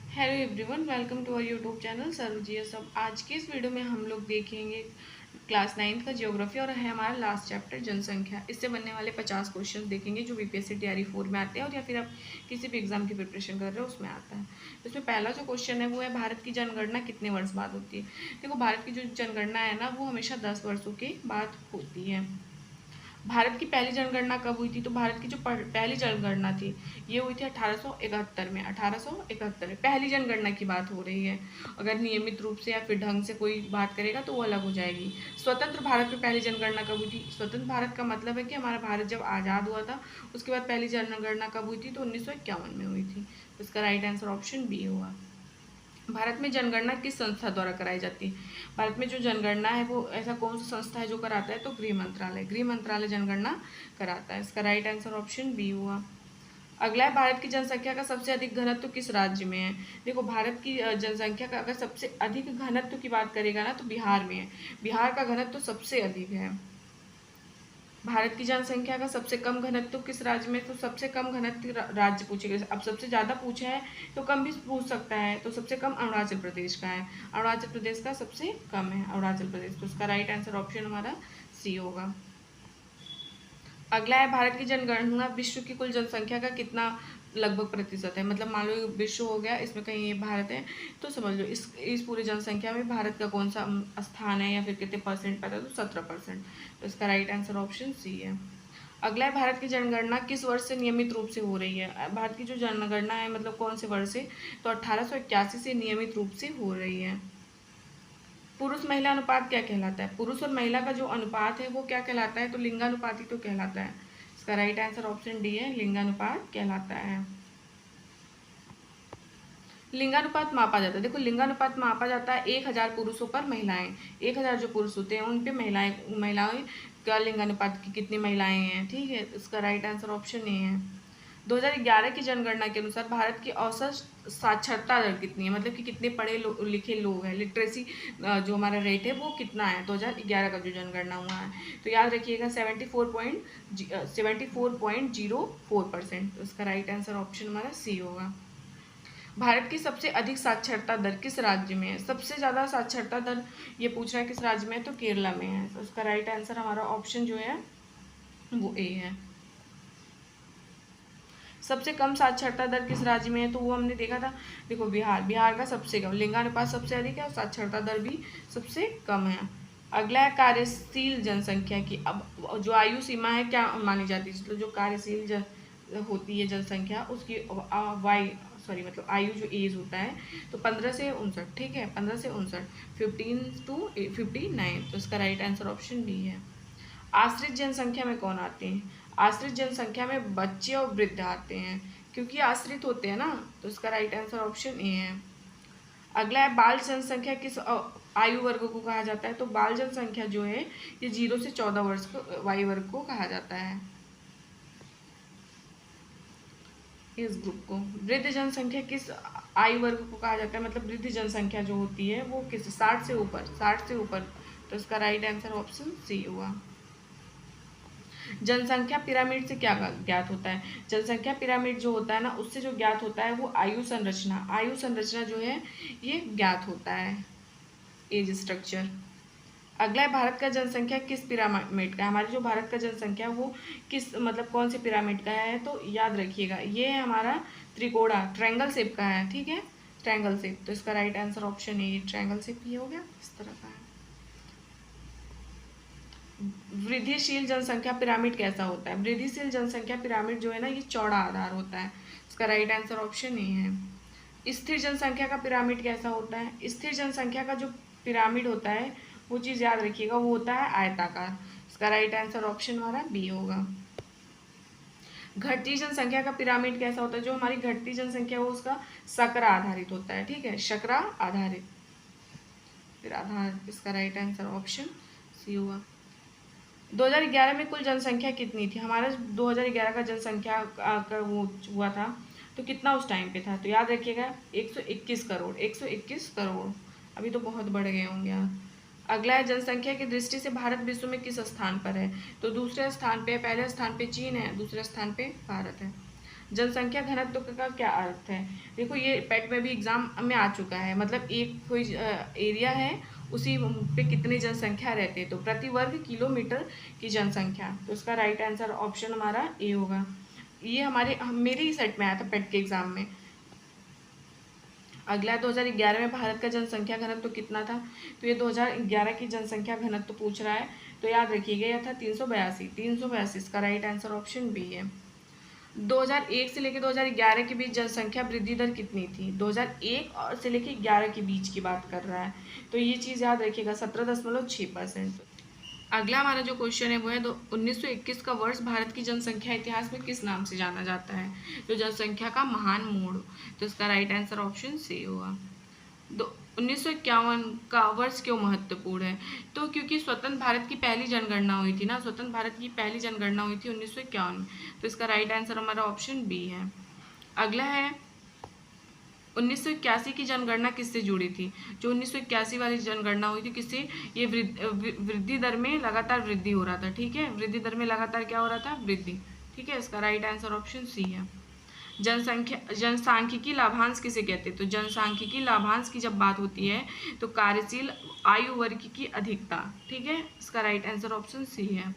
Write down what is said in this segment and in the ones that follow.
Hello everyone, welcome to our YouTube channel सर्वजीएस। सब आज के इस वीडियो में हम लोग देखेंगे क्लास 9th का ज्योग्राफी और है हमारा लास्ट चैप्टर जनसंख्या। इससे बनने वाले 50 क्वेश्चन देखेंगे जो बीपीएससी तैयारी 4 में आते हैं और या फिर आप किसी भी एग्जाम की प्रिपरेशन कर रहे हो उसमें आता है। तो इसमें पहला जो क्वेश्चन है वो है भारत की जनगणना कितने वर्ष बाद होती है। देखो, भारत की जो जनगणना है ना वो हमेशा 10 वर्षों के बाद होती है। भारत की पहली जनगणना कब हुई थी? तो भारत की जो पहली जनगणना थी ये हुई थी 1871 में। 1871 में पहली जनगणना की बात हो रही है। अगर नियमित रूप से या फिर ढंग से कोई बात करेगा तो वो अलग हो जाएगी। स्वतंत्र भारत में पहली जनगणना कब हुई थी? स्वतंत्र भारत का मतलब है कि हमारा भारत जब आज़ाद हुआ था उसके बाद पहली जनगणना कब हुई थी? तो 1951 में हुई थी। तो इसका राइट आंसर ऑप्शन बी हुआ। भारत में जनगणना किस संस्था द्वारा कराई जाती है? भारत में जो जनगणना है वो ऐसा कौन सा संस्था है जो कराता है? तो गृह मंत्रालय। गृह मंत्रालय जनगणना कराता है। इसका राइट आंसर ऑप्शन बी हुआ। अगला है, भारत की जनसंख्या का सबसे अधिक घनत्व किस राज्य में है? देखो, भारत की जनसंख्या का अगर सबसे अधिक घनत्व की बात करेगा ना तो बिहार में है। बिहार का घनत्व सबसे अधिक है। भारत की जनसंख्या का सबसे कम घनत्व किस राज्य में? तो सबसे कम घनत्व राज्य पूछेगा। अब सबसे ज़्यादा पूछा है तो कम भी पूछ सकता है। तो सबसे कम अरुणाचल प्रदेश का है। अरुणाचल प्रदेश का सबसे कम है अरुणाचल प्रदेश। तो उसका राइट आंसर ऑप्शन हमारा सी होगा। अगला है, भारत की जनगणना विश्व की कुल जनसंख्या का कितना लगभग प्रतिशत है? मतलब मान लो विश्व हो गया, इसमें कहीं ये भारत है तो समझ लो इस पूरी जनसंख्या में भारत का कौन सा स्थान है या फिर कितने परसेंट पता है? तो 17%। तो इसका राइट आंसर ऑप्शन सी है। अगला है, भारत की जनगणना किस वर्ष से नियमित रूप से हो रही है? भारत की जो जनगणना है मतलब कौन से वर्ष से? तो 1881 से नियमित रूप से हो रही है। पुरुष महिला अनुपात क्या कहलाता है? पुरुष और महिला का जो अनुपात है वो क्या कहलाता है? तो लिंगानुपात ही तो कहलाता है। इसका राइट आंसर ऑप्शन डी है, लिंगानुपात कहलाता है। लिंगानुपात मापा जाता है। देखो, लिंगानुपात मापा जाता है 1000 पुरुषों पर महिलाएं। 1000 जो पुरुष होते हैं उन पे महिलाएं का लिंगानुपात की कितनी महिलाएं हैं, ठीक है। इसका राइट आंसर ऑप्शन ए है। 2011 की जनगणना के अनुसार भारत की औसत साक्षरता दर कितनी है? मतलब कि कितने पढ़े लिखे लोग हैं, लिटरेसी जो हमारा रेट है वो कितना है 2011 का जो जनगणना हुआ है? तो याद रखिएगा 74.04%। तो इसका राइट आंसर ऑप्शन हमारा सी होगा। भारत की सबसे अधिक साक्षरता दर किस राज्य में है? सबसे ज़्यादा साक्षरता दर ये पूछ रहा है किस राज्य में है? तो केरला में है। तो उसका राइट आंसर हमारा ऑप्शन जो है वो ए है। सबसे कम साक्षरता दर किस राज्य में है? तो वो हमने देखा था, देखो बिहार। बिहार का सबसे कम, लिंगानुपात सबसे अधिक है और साक्षरता दर भी सबसे कम है। अगला है, कार्यशील जनसंख्या की अब जो आयु सीमा है क्या मानी जाती है? तो जो कार्यशील होती है जनसंख्या उसकी वाई सॉरी मतलब आयु जो एज होता है तो 15 से 59, ठीक है। 15 से 59, 15 to 59। तो इसका राइट आंसर ऑप्शन बी है। आश्रित जनसंख्या में कौन आते हैं? आश्रित जनसंख्या में बच्चे और वृद्ध आते हैं क्योंकि आश्रित होते हैं ना। तो इसका राइट आंसर ऑप्शन ए है। अगला है, बाल जनसंख्या किस आयु वर्ग को कहा जाता है? तो बाल जनसंख्या जो है ये 0 से 14 वर्ष को वायु वर्ग को कहा जाता है, इस ग्रुप को। वृद्ध जनसंख्या किस आयु वर्ग को कहा जाता है? मतलब वृद्ध जनसंख्या जो होती है वो किस 60 से ऊपर, 60 से ऊपर। तो इसका राइट आंसर ऑप्शन सी हुआ। जनसंख्या पिरामिड से क्या ज्ञात होता है? जनसंख्या पिरामिड जो होता है ना उससे जो ज्ञात होता है वो आयु संरचना, आयु संरचना जो है ये ज्ञात होता है, एज स्ट्रक्चर। अगला है, भारत का जनसंख्या किस पिरामिड का है? हमारी जो भारत का जनसंख्या वो किस मतलब कौन से पिरामिड का है? तो याद रखिएगा ये है हमारा त्रिकोणा, ट्रायंगल शेप का है, ठीक है, ट्रायंगल शेप। तो इसका right answer option A, triangle shape ही हो गया, इस तरह का है। वृद्धिशील जनसंख्या पिरामिड कैसा होता है? वृद्धिशील जनसंख्या पिरामिड जो है ना ये चौड़ा आधार होता है। इसका राइट आंसर ऑप्शन ए है। स्थिर जनसंख्या का पिरामिड कैसा होता है? स्थिर जनसंख्या का जो पिरामिड होता है वो चीज़ याद रखिएगा वो होता है आयताकार। इसका राइट आंसर ऑप्शन हमारा बी होगा। घटती जनसंख्या का पिरामिड कैसा होता है? जो हमारी घटती जनसंख्या है वो उसका शकरा आधारित होता है, ठीक है, शकरा आधारित, फिर आधार। इसका राइट आंसर ऑप्शन सी हुआ। 2011 में कुल जनसंख्या कितनी थी? हमारा 2011 का जनसंख्या का वो हुआ था तो कितना उस टाइम पे था? तो याद रखिएगा 121 करोड़, 121 करोड़। अभी तो बहुत बढ़ गए होंगे यार। अगला है, जनसंख्या की दृष्टि से भारत विश्व में किस स्थान पर है? तो दूसरे स्थान पे, पहले स्थान पे चीन है, दूसरे स्थान पे भारत है। जनसंख्या घनत्व का क्या अर्थ है? देखो ये पेट में भी एग्जाम में आ चुका है, मतलब एक कोई एरिया है, उसी पे कितनी जनसंख्या रहती है, तो प्रति वर्ग किलोमीटर की जनसंख्या। तो उसका राइट आंसर ऑप्शन हमारा ए होगा। ये मेरे ही सेट में आया था पेट के एग्जाम में। अगला 2011 में भारत का जनसंख्या घनत्व तो कितना था? तो ये 2011 की जनसंख्या घनत्व तो पूछ रहा है, तो याद रखिएगा यह था 382। इसका राइट आंसर ऑप्शन बी है। 2001 से लेकर 2011 के बीच जनसंख्या वृद्धि दर कितनी थी? 2001 और से लेकर 11 के बीच की बात कर रहा है, तो ये चीज़ याद रखिएगा 17.6%। अगला हमारा जो क्वेश्चन है वो है 1921 का वर्ष भारत की जनसंख्या इतिहास में किस नाम से जाना जाता है? तो जनसंख्या का महान मोड़। तो इसका राइट आंसर ऑप्शन सी होगा। 1951 का वर्ष क्यों महत्वपूर्ण है? तो क्योंकि स्वतंत्र भारत की पहली जनगणना हुई थी ना, स्वतंत्र भारत की पहली जनगणना हुई थी 1951 में। तो इसका राइट आंसर हमारा ऑप्शन बी है। अगला है 1981 की जनगणना किससे जुड़ी थी? जो 1981 वाली जनगणना हुई थी किससे? ये वृद्धि दर में लगातार वृद्धि हो रहा था, ठीक है, वृद्धि दर में लगातार क्या हो रहा था? वृद्धि, ठीक है। इसका राइट आंसर ऑप्शन सी है। जनसांख्यिकी लाभांश किसे कहते हैं? तो जनसांख्यिकी लाभांश की जब बात होती है तो कार्यशील आयु वर्ग की अधिकता, ठीक है। इसका राइट आंसर ऑप्शन सी है।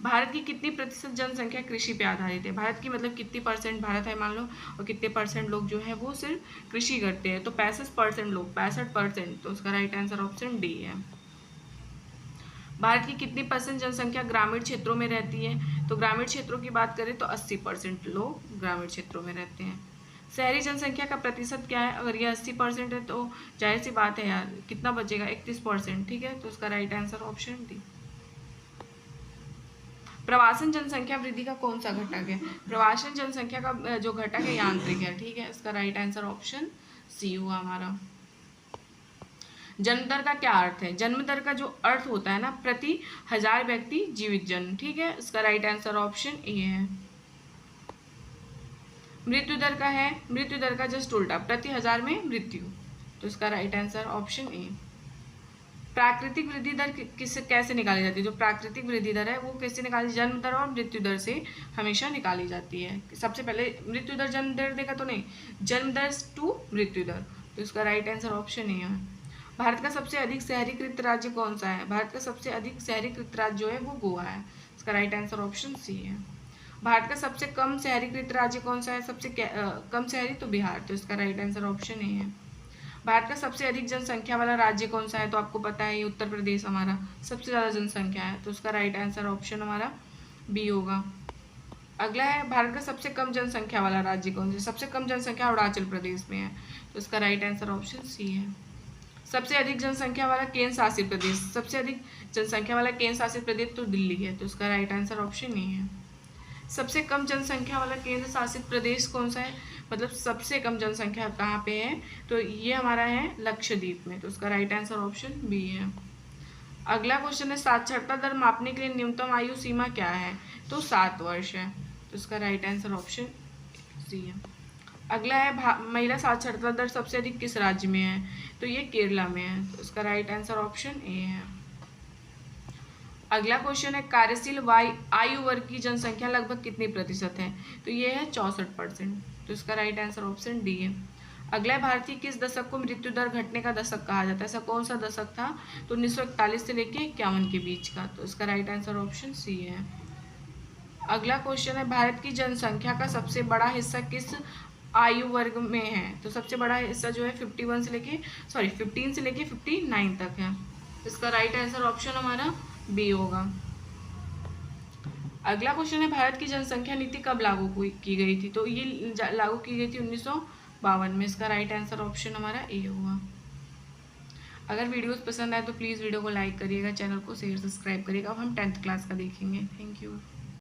भारत की कितनी प्रतिशत जनसंख्या कृषि पे आधारित है? भारत की मतलब कितनी परसेंट भारत है मान लो, और कितने परसेंट लोग जो है वो सिर्फ कृषि करते हैं? तो 65% लोग, 65%। तो उसका राइट आंसर ऑप्शन डी है। भारत की कितनी परसेंट जनसंख्या ग्रामीण क्षेत्रों में रहती है? तो ग्रामीण क्षेत्रों की बात करें तो 80% लोग ग्रामीण क्षेत्रों में रहते हैं। शहरी जनसंख्या का प्रतिशत क्या है? अगर ये 80% है तो जाहिर सी बात है यार, कितना बचेगा? 31%, ठीक है। तो उसका राइट आंसर ऑप्शन डी। प्रवासन जनसंख्या वृद्धि का कौन सा घटक है? प्रवासन जनसंख्या का जो घटक है यांत्रिक है, ठीक है। इसका राइट आंसर ऑप्शन सी हुआ हमारा। जन्म दर का क्या अर्थ है? जन्म दर का जो अर्थ होता है ना, प्रति 1000 व्यक्ति जीवित जन्म, ठीक है। इसका राइट आंसर ऑप्शन ए है। मृत्यु दर का है, मृत्यु दर का जस्ट उल्टा, प्रति 1000 में मृत्यु। तो इसका राइट आंसर ऑप्शन ए। प्राकृतिक वृद्धि दर कैसे निकाली जाती है? जो प्राकृतिक वृद्धि दर है वो कैसे निकाली? जन्म दर और मृत्यु दर से हमेशा निकाली जाती है। सबसे पहले मृत्यु दर जन्म दर देगा तो नहीं, जन्म दर टू मृत्यु दर। तो इसका राइट आंसर ऑप्शन ए है। भारत का सबसे अधिक शहरीकृत राज्य कौन सा है? भारत का सबसे अधिक शहरीकृत राज्य जो है वो गोवा है। इसका राइट आंसर ऑप्शन सी है। भारत का सबसे कम शहरीकृत राज्य कौन सा है? सबसे कम शहरी तो बिहार। तो इसका राइट आंसर ऑप्शन ए है। भारत का सबसे अधिक जनसंख्या वाला राज्य कौन सा है? तो आपको पता है ये उत्तर प्रदेश हमारा सबसे ज़्यादा जनसंख्या है। तो उसका राइट आंसर ऑप्शन हमारा बी होगा। अगला है भारत का सबसे कम जनसंख्या वाला राज्य कौन सा? सबसे कम जनसंख्या अरुणाचल प्रदेश में है। तो इसका राइट आंसर ऑप्शन सी है। सबसे अधिक जनसंख्या वाला केंद्र शासित प्रदेश, सबसे अधिक जनसंख्या वाला केंद्र शासित प्रदेश तो दिल्ली है। तो उसका राइट आंसर ऑप्शन ए है। सबसे कम जनसंख्या वाला केंद्र शासित प्रदेश कौन सा है? मतलब सबसे कम जनसंख्या कहाँ पे है? तो ये हमारा है लक्षद्वीप में। तो उसका राइट आंसर ऑप्शन बी है। अगला क्वेश्चन है साक्षरता दर मापने के लिए न्यूनतम आयु सीमा क्या है? तो 7 वर्ष है। तो उसका राइट आंसर ऑप्शन सी है। अगला है महिला साक्षरता दर सबसे अधिक किस राज्य में है? तो ये केरला में है। तो उसका राइट आंसर ऑप्शन ए है। अगला क्वेश्चन है कार्यशील आयु वर्ग की जनसंख्या लगभग कितनी प्रतिशत है? तो ये है 64%। तो इसका राइट आंसर ऑप्शन डी है। अगला है भारतीय किस दशक को मृत्यु दर घटने का दशक कहा जाता है? ऐसा कौन सा दशक था? तो 1941 से लेके 51 के बीच का। तो इसका राइट आंसर ऑप्शन सी है। अगला क्वेश्चन है भारत की जनसंख्या का सबसे बड़ा हिस्सा किस आयु वर्ग में है? तो सबसे बड़ा हिस्सा जो है 15 से लेके 59 तक है। इसका राइट आंसर ऑप्शन हमारा बी होगा। अगला क्वेश्चन है भारत की जनसंख्या नीति कब लागू की गई थी? तो ये लागू की गई थी 1952 में। इसका राइट आंसर ऑप्शन हमारा ए होगा। अगर वीडियोस पसंद आए तो प्लीज़ वीडियो को लाइक करिएगा, चैनल को शेयर सब्सक्राइब करिएगा। अब हम 10th क्लास का देखेंगे। Thank you.